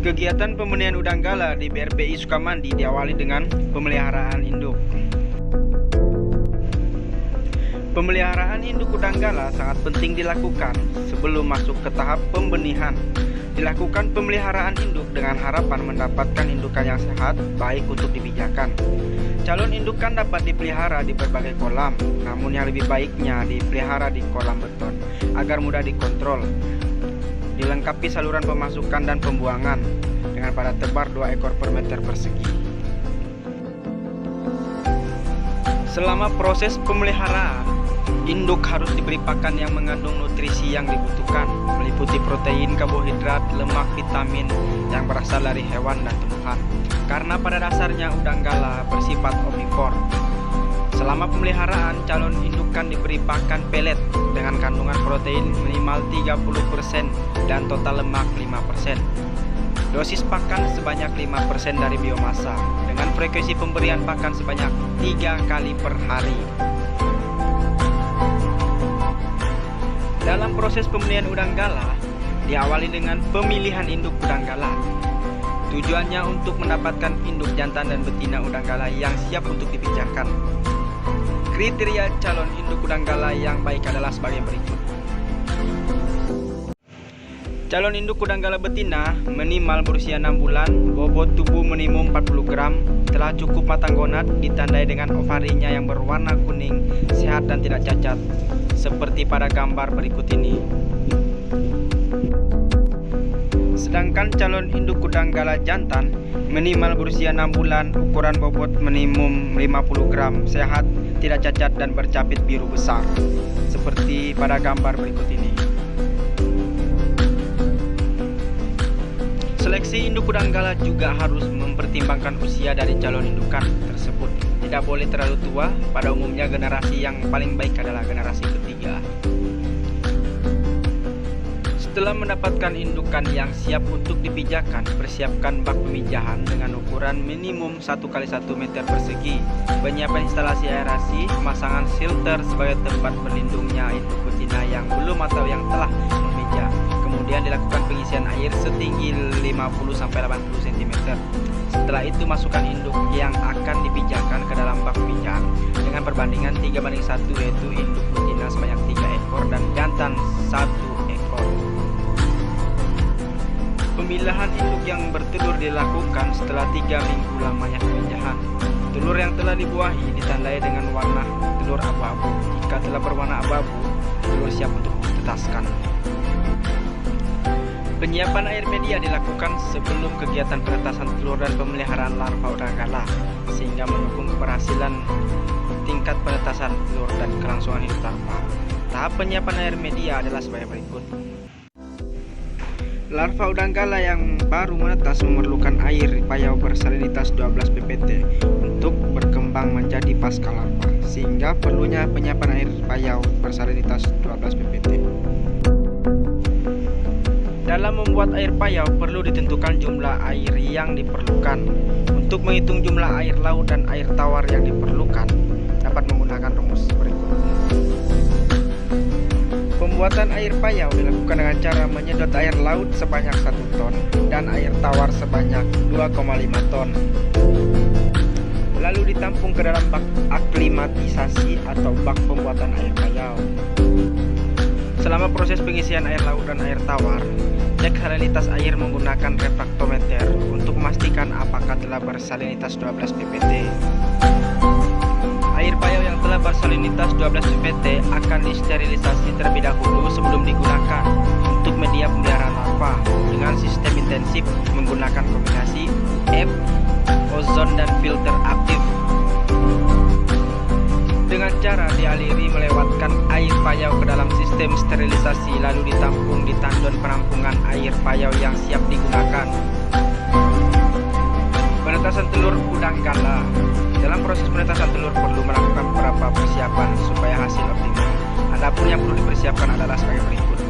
Kegiatan pembenihan udang gala di BRPI Sukamandi diawali dengan pemeliharaan induk. Pemeliharaan induk udang gala sangat penting dilakukan sebelum masuk ke tahap pembenihan. Dilakukan pemeliharaan induk dengan harapan mendapatkan indukan yang sehat, baik untuk dipijakan. Calon indukan dapat dipelihara di berbagai kolam, namun yang lebih baiknya dipelihara di kolam beton agar mudah dikontrol. Dilengkapi saluran pemasukan dan pembuangan dengan pada tebar 2 ekor per meter persegi. Selama proses pemeliharaan, induk harus diberi pakan yang mengandung nutrisi yang dibutuhkan, meliputi protein, karbohidrat, lemak, vitamin yang berasal dari hewan dan tumbuhan. Karena pada dasarnya udang gala bersifat omnivor. Selama pemeliharaan, calon indukan diberi pakan pelet dengan kandungan protein minimal 30% dan total lemak 5%. Dosis pakan sebanyak 5% dari biomasa dengan frekuensi pemberian pakan sebanyak 3 kali per hari. Dalam proses pembenihan udang gala diawali dengan pemilihan induk udang gala. Tujuannya untuk mendapatkan induk jantan dan betina udang gala yang siap untuk dipijakan. Kriteria calon induk udang gala yang baik adalah sebagai berikut. Calon induk udang gala betina minimal berusia 6 bulan, bobot tubuh minimum 40 gram, telah cukup matang gonad, ditandai dengan ovarinya yang berwarna kuning, sehat dan tidak cacat, seperti pada gambar berikut ini. Sedangkan calon induk udang gala jantan minimal berusia 6 bulan, ukuran bobot minimum 50 gram, sehat, tidak cacat dan bercapit biru besar, seperti pada gambar berikut ini. Seleksi induk udang gala juga harus mempertimbangkan usia dari calon indukan tersebut. Tidak boleh terlalu tua, pada umumnya generasi yang paling baik adalah generasi ketiga. Setelah mendapatkan indukan yang siap untuk dipijakan, persiapkan bak pemijahan dengan ukuran minimum 1x1 meter persegi. Penyiapan instalasi aerasi, pemasangan filter sebagai tempat berlindungnya induk betina yang belum atau yang telah memijah. Kemudian dilakukan pengisian air setinggi 50-80 cm. Setelah itu masukkan induk yang akan dipijakan ke dalam bak pemijahan dengan perbandingan 3:1, yaitu induk betina sebanyak 3 ekor dan jantan 1 ekor. Pemilahan induk yang bertelur dilakukan setelah 3 minggu lamanya pemijahan. Telur yang telah dibuahi ditandai dengan warna telur abu-abu. Jika telah berwarna abu-abu, telur siap untuk ditetaskan. Penyiapan air media dilakukan sebelum kegiatan penetasan telur dan pemeliharaan larva udang gala, sehingga mendukung keberhasilan tingkat penetasan telur dan kelangsungan hidup larva. Tahap penyiapan air media adalah sebagai berikut. Larva udang gala yang baru menetas memerlukan air payau bersalinitas 12 ppt untuk berkembang menjadi pasca larva, sehingga perlunya penyiapan air payau bersalinitas 12 ppt. Dalam membuat air payau perlu ditentukan jumlah air yang diperlukan. Untuk menghitung jumlah air laut dan air tawar yang diperlukan, dapat menggunakan rumus berikut. Pembuatan air payau dilakukan dengan cara menyedot air laut sebanyak 1 ton dan air tawar sebanyak 2,5 ton. Lalu ditampung ke dalam bak aklimatisasi atau bak pembuatan air payau. Selama proses pengisian air laut dan air tawar, cek salinitas air menggunakan refraktometer untuk memastikan apakah telah bersalinitas 12 ppt. Air payau yang telah bersalinitas 12 ppt akan disterilisasi terlebih dahulu sebelum digunakan untuk media pemeliharaan larva dengan sistem intensif menggunakan kombinasi UF, ozon dan filter aktif. Dengan cara dialiri melewatkan air payau ke dalam sistem sterilisasi lalu ditampung di tandon penampungan air payau yang siap digunakan. Penetasan telur udang gala. Dalam proses penetasan telur perlu melakukan beberapa persiapan supaya hasil optimal. Adapun yang perlu dipersiapkan adalah sebagai berikut.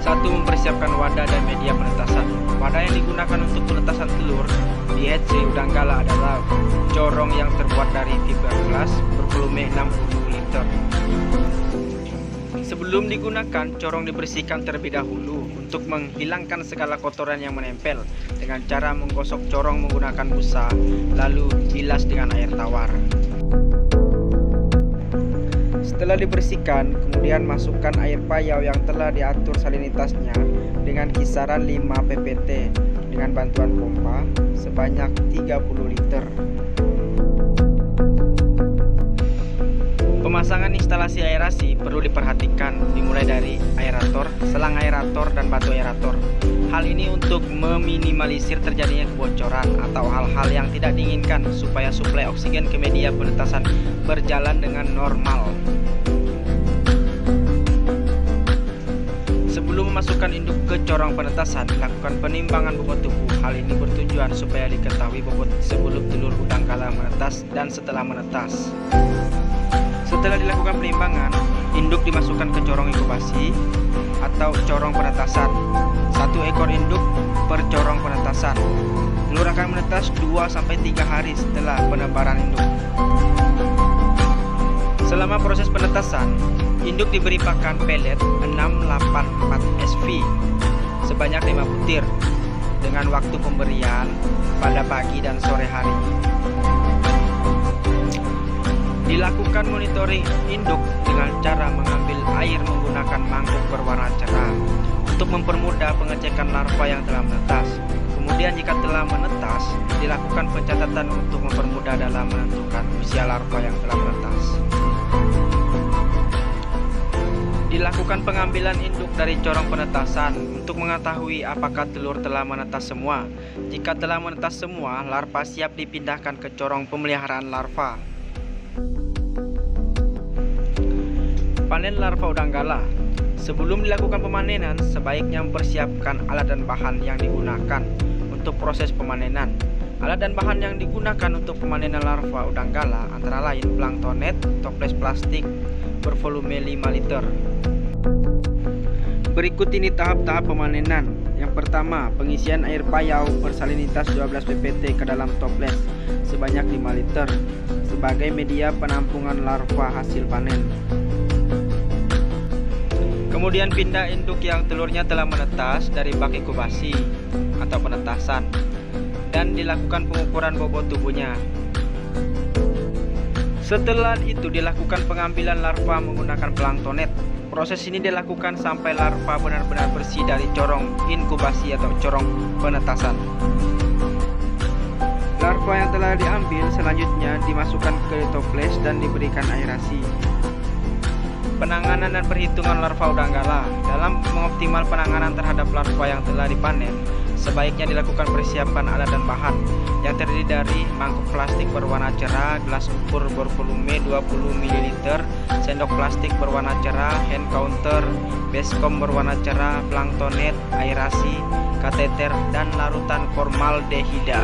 1. Mempersiapkan wadah dan media penetasan. Wadah yang digunakan untuk penetasan telur di hatchery udang gala adalah corong yang terbuat dari fiberglass bervolume 60 liter. Sebelum digunakan, corong dibersihkan terlebih dahulu untuk menghilangkan segala kotoran yang menempel dengan cara menggosok corong menggunakan busa, lalu bilas dengan air tawar. Setelah dibersihkan, kemudian masukkan air payau yang telah diatur salinitasnya dengan kisaran 5 ppt dengan bantuan pompa sebanyak 30 liter. Pemasangan instalasi aerasi perlu diperhatikan dimulai dari aerator, selang aerator, dan batu aerator. Hal ini untuk meminimalisir terjadinya kebocoran atau hal-hal yang tidak diinginkan supaya suplai oksigen ke media penetasan berjalan dengan normal. Sebelum memasukkan induk ke corong penetasan, lakukan penimbangan bobot tubuh. Hal ini bertujuan supaya diketahui bobot sebelum telur udang galah menetas dan setelah menetas. Setelah dilakukan penimbangan, induk dimasukkan ke corong inkubasi atau corong penetasan. 1 ekor induk per corong penetasan. Telur akan menetas 2-3 hari setelah penebaran induk. Selama proses penetasan, induk diberi pakan pelet 684 SV sebanyak 5 butir dengan waktu pemberian pada pagi dan sore hari. Dilakukan monitoring induk dengan cara mengambil air menggunakan mangkuk berwarna cerah untuk mempermudah pengecekan larva yang telah menetas. Kemudian jika telah menetas, dilakukan pencatatan untuk mempermudah dalam menentukan usia larva yang telah menetas. Dilakukan pengambilan induk dari corong penetasan untuk mengetahui apakah telur telah menetas semua. Jika telah menetas semua, larva siap dipindahkan ke corong pemeliharaan larva. Panen larva udang galah. Sebelum dilakukan pemanenan, sebaiknya mempersiapkan alat dan bahan yang digunakan untuk proses pemanenan. Alat dan bahan yang digunakan untuk pemanenan larva udang galah antara lain plankton net, toples plastik bervolume 5 liter. Berikut ini tahap-tahap pemanenan. Yang pertama, pengisian air payau bersalinitas 12 ppt ke dalam toples sebanyak 5 liter sebagai media penampungan larva hasil panen. Kemudian pindah induk yang telurnya telah menetas dari bak inkubasi atau penetasan dan dilakukan pengukuran bobot tubuhnya. Setelah itu dilakukan pengambilan larva menggunakan plankton net. Proses ini dilakukan sampai larva benar-benar bersih dari corong inkubasi atau corong penetasan. Larva yang telah diambil selanjutnya dimasukkan ke toples dan diberikan aerasi. Penanganan dan perhitungan larva udang galah. Dalam mengoptimal penanganan terhadap larva yang telah dipanen, sebaiknya dilakukan persiapan alat dan bahan yang terdiri dari mangkuk plastik berwarna cerah, gelas ukur bervolume 20 ml, sendok plastik berwarna cerah, hand counter, basecom berwarna cerah, plankton net, aerasi, kateter, dan larutan formaldehida.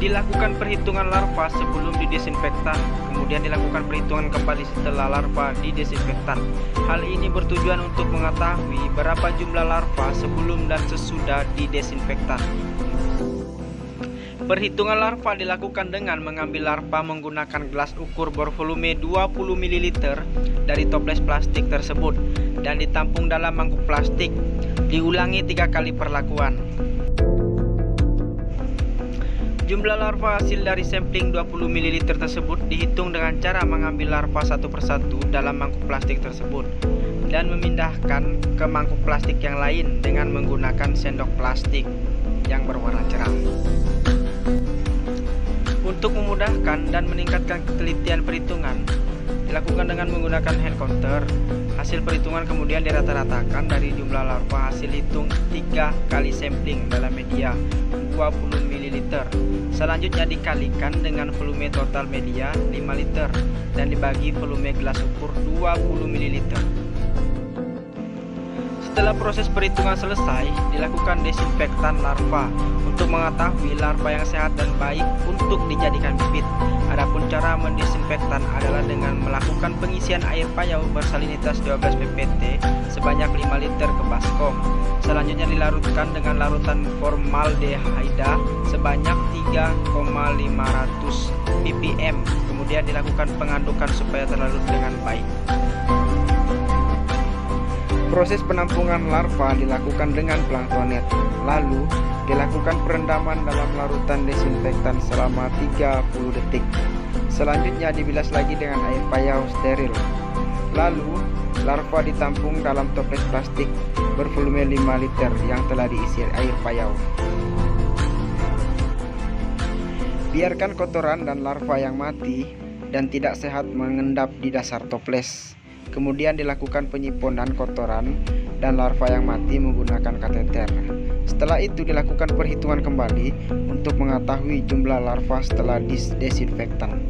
Dilakukan perhitungan larva sebelum didesinfektan, kemudian dilakukan perhitungan kembali setelah larva didesinfektan. Hal ini bertujuan untuk mengetahui berapa jumlah larva sebelum dan sesudah didesinfektan. Perhitungan larva dilakukan dengan mengambil larva menggunakan gelas ukur bervolume 20 ml dari toples plastik tersebut dan ditampung dalam mangkuk plastik. Diulangi 3 kali perlakuan. Jumlah larva hasil dari sampling 20 ml tersebut dihitung dengan cara mengambil larva satu persatu dalam mangkuk plastik tersebut dan memindahkan ke mangkuk plastik yang lain dengan menggunakan sendok plastik yang berwarna cerah. Untuk memudahkan dan meningkatkan ketelitian perhitungan, dilakukan dengan menggunakan hand counter. Hasil perhitungan kemudian dirata-ratakan dari jumlah larva hasil hitung 3 kali sampling dalam media 20 ml. Selanjutnya dikalikan dengan volume total media 5 liter dan dibagi volume gelas ukur 20 ml. Setelah proses perhitungan selesai, dilakukan desinfektan larva untuk mengetahui larva yang sehat dan baik untuk dijadikan bibit. Adapun cara mendesinfektan adalah dengan melakukan pengisian air payau bersalinitas 12 ppt sebanyak 5 liter ke baskom. Selanjutnya dilarutkan dengan larutan formaldehida sebanyak 3,500 ppm. Kemudian kemudian dilakukan pengadukan supaya terlarut dengan baik. Proses penampungan larva dilakukan dengan plankton net, lalu dilakukan perendaman dalam larutan desinfektan selama 30 detik. Selanjutnya dibilas lagi dengan air payau steril. Lalu larva ditampung dalam toples plastik bervolume 5 liter yang telah diisi air payau. Biarkan kotoran dan larva yang mati dan tidak sehat mengendap di dasar toples. Kemudian dilakukan penyiponan kotoran dan larva yang mati menggunakan kateter. Setelah itu dilakukan perhitungan kembali untuk mengetahui jumlah larva setelah disinfektan.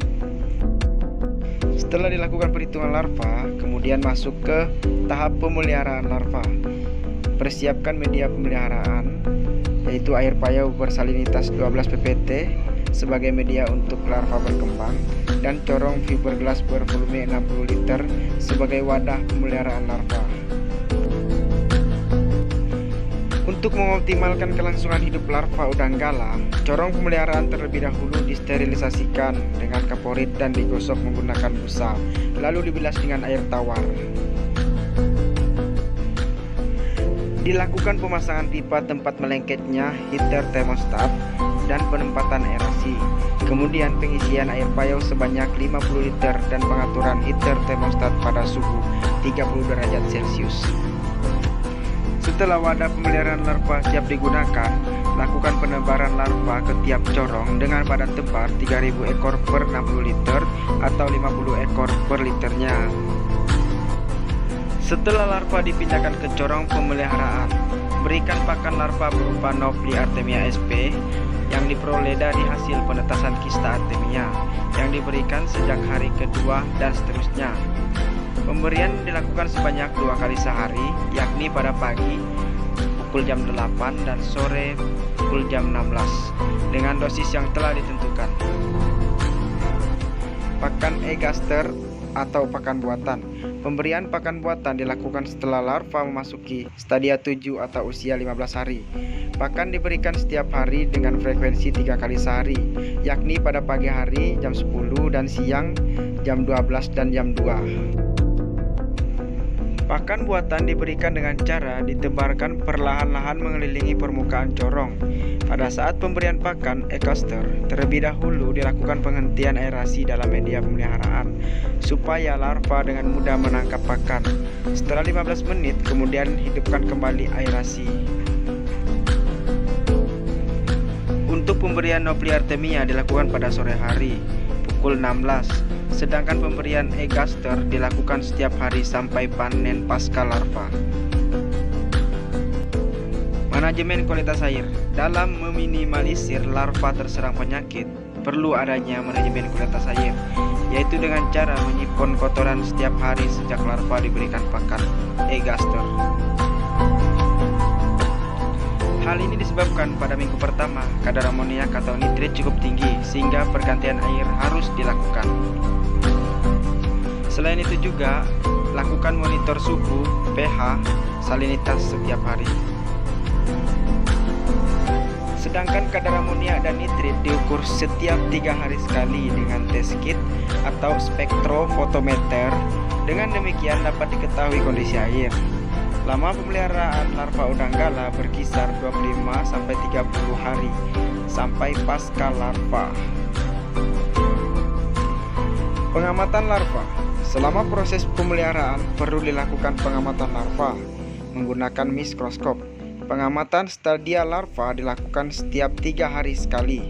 Setelah dilakukan perhitungan larva, kemudian masuk ke tahap pemeliharaan larva. Persiapkan media pemeliharaan, yaitu air payau bersalinitas 12 ppt sebagai media untuk larva berkembang, dan corong fiberglass bervolume 60 liter sebagai wadah pemeliharaan larva. Untuk mengoptimalkan kelangsungan hidup larva udang galah, corong pemeliharaan terlebih dahulu disterilisasikan dengan kaporit dan digosok menggunakan busa, lalu dibilas dengan air tawar. Dilakukan pemasangan pipa tempat melengketnya heater termostat dan penempatan aerasi. Kemudian pengisian air payau sebanyak 50 liter dan pengaturan heater termostat pada suhu 30 derajat Celcius. Setelah wadah pemeliharaan larva siap digunakan, lakukan penebaran larva ke tiap corong dengan badan tebar 3000 ekor per 60 liter atau 50 ekor per liternya. Setelah larva dipindahkan ke corong pemeliharaan, berikan pakan larva berupa Nopli Artemia sp yang diperoleh dari hasil penetasan kista Artemia yang diberikan sejak hari kedua dan seterusnya. Pemberian dilakukan sebanyak 2 kali sehari, yakni pada pagi pukul jam 8 dan sore pukul jam 16 dengan dosis yang telah ditentukan. Pakan egaster atau pakan buatan. Pemberian pakan buatan dilakukan setelah larva memasuki stadia 7 atau usia 15 hari. Pakan diberikan setiap hari dengan frekuensi 3 kali sehari, yakni pada pagi hari jam 10 dan siang jam 12 dan jam 2. Pakan buatan diberikan dengan cara ditebarkan perlahan-lahan mengelilingi permukaan corong. Pada saat pemberian pakan egaster, terlebih dahulu dilakukan penghentian aerasi dalam media pemeliharaan supaya larva dengan mudah menangkap pakan. Setelah 15 menit, kemudian hidupkan kembali aerasi. Untuk pemberian Nopli Artemia dilakukan pada sore hari pukul 16, sedangkan pemberian egaster dilakukan setiap hari sampai panen pasca larva. Manajemen kualitas air. Dalam meminimalisir larva terserang penyakit, perlu adanya manajemen kualitas air, yaitu dengan cara menyipon kotoran setiap hari sejak larva diberikan pakan egaster. Hal ini disebabkan pada minggu pertama kadar amoniak atau nitrit cukup tinggi sehingga pergantian air harus dilakukan. Selain itu juga lakukan monitor suhu, pH, salinitas setiap hari. Sedangkan kadar amoniak dan nitrit diukur setiap 3 hari sekali dengan tes kit atau spektrofotometer. Dengan demikian dapat diketahui kondisi air. Lama pemeliharaan larva udang galah berkisar 25-30 hari sampai pasca larva. Pengamatan larva. Selama proses pemeliharaan perlu dilakukan pengamatan larva menggunakan mikroskop. Pengamatan stadia larva dilakukan setiap 3 hari sekali.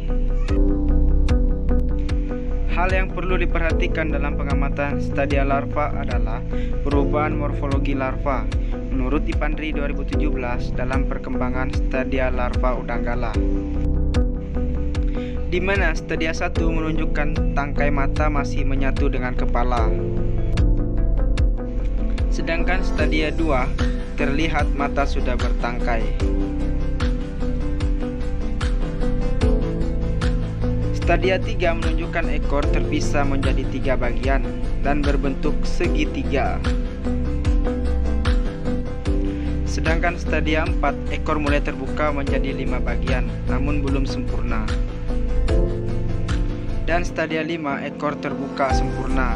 Hal yang perlu diperhatikan dalam pengamatan stadia larva adalah perubahan morfologi larva menurut Ipandri 2017 dalam perkembangan stadia larva udang galah, di mana stadia 1 menunjukkan tangkai mata masih menyatu dengan kepala, sedangkan stadia 2 terlihat mata sudah bertangkai. Stadia 3 menunjukkan ekor terpisah menjadi 3 bagian dan berbentuk segitiga. Sedangkan stadia 4 ekor mulai terbuka menjadi 5 bagian namun belum sempurna. Dan stadia 5 ekor terbuka sempurna.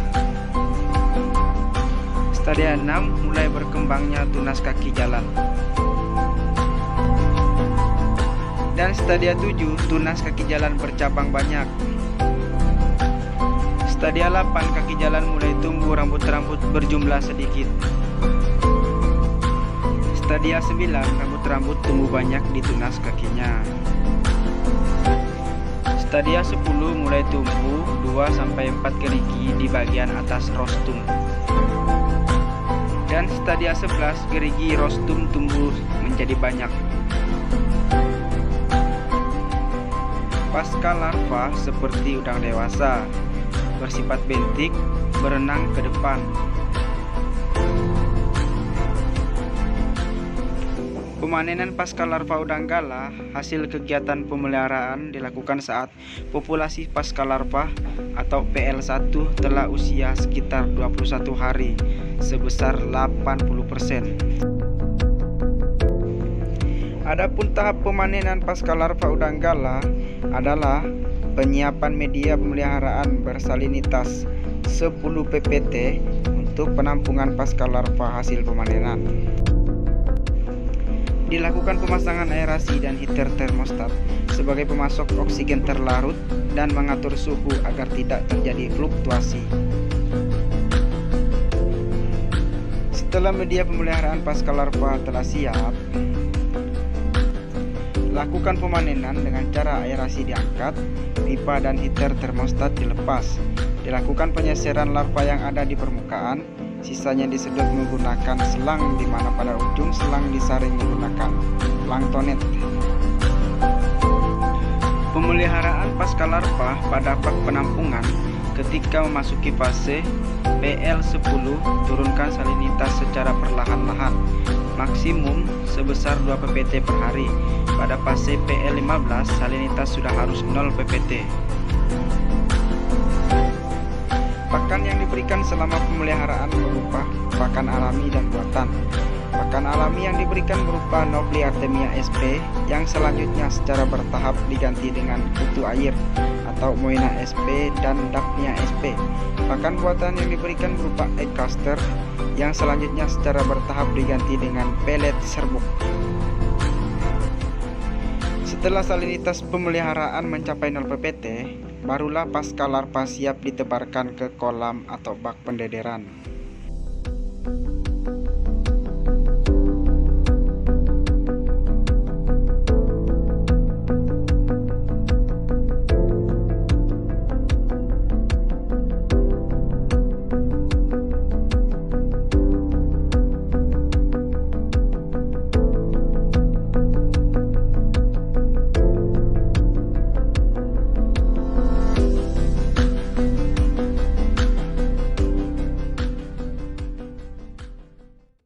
Stadia 6 mulai berkembangnya tunas kaki jalan. Dan stadia 7 tunas kaki jalan bercabang banyak. Stadia 8 kaki jalan mulai tumbuh rambut-rambut berjumlah sedikit. Stadia 9 rambut-rambut tumbuh banyak di tunas kakinya. Stadia 10 mulai tumbuh 2-4 gerigi di bagian atas rostum. Dan stadia 11 gerigi rostum tumbuh menjadi banyak. Pasca larva seperti udang dewasa, bersifat bentik, berenang ke depan. Pemanenan pasca larva udang gala hasil kegiatan pemeliharaan dilakukan saat populasi pasca larva atau PL1 telah usia sekitar 21 hari sebesar 80%. Adapun tahap pemanenan pasca larva udang gala adalah penyiapan media pemeliharaan bersalinitas 10 ppt untuk penampungan pasca larva hasil pemanenan. Dilakukan pemasangan aerasi dan heater termostat sebagai pemasok oksigen terlarut dan mengatur suhu agar tidak terjadi fluktuasi. Setelah media pemeliharaan pasca larva telah siap, lakukan pemanenan dengan cara aerasi diangkat, pipa dan heater termostat dilepas. Dilakukan penyeseran larva yang ada di permukaan, sisanya disedot menggunakan selang di mana pada ujung selang disaring menggunakan planktonet. Pemeliharaan pasca larva pada bak penampungan. Ketika memasuki fase PL10, turunkan salinitas secara perlahan-lahan, maksimum sebesar 2 ppt per hari. Pada fase PL15, salinitas sudah harus 0 ppt. Pakan yang diberikan selama pemeliharaan berupa pakan alami dan buatan. Pakan alami yang diberikan berupa Nobili Artemia SP yang selanjutnya secara bertahap diganti dengan kutu air atau Moena SP dan Daphnia SP. Pakan buatan yang diberikan berupa egg caster yang selanjutnya secara bertahap diganti dengan pelet serbuk. Setelah salinitas pemeliharaan mencapai 0 ppt, barulah pasca larva siap ditebarkan ke kolam atau bak pendederan.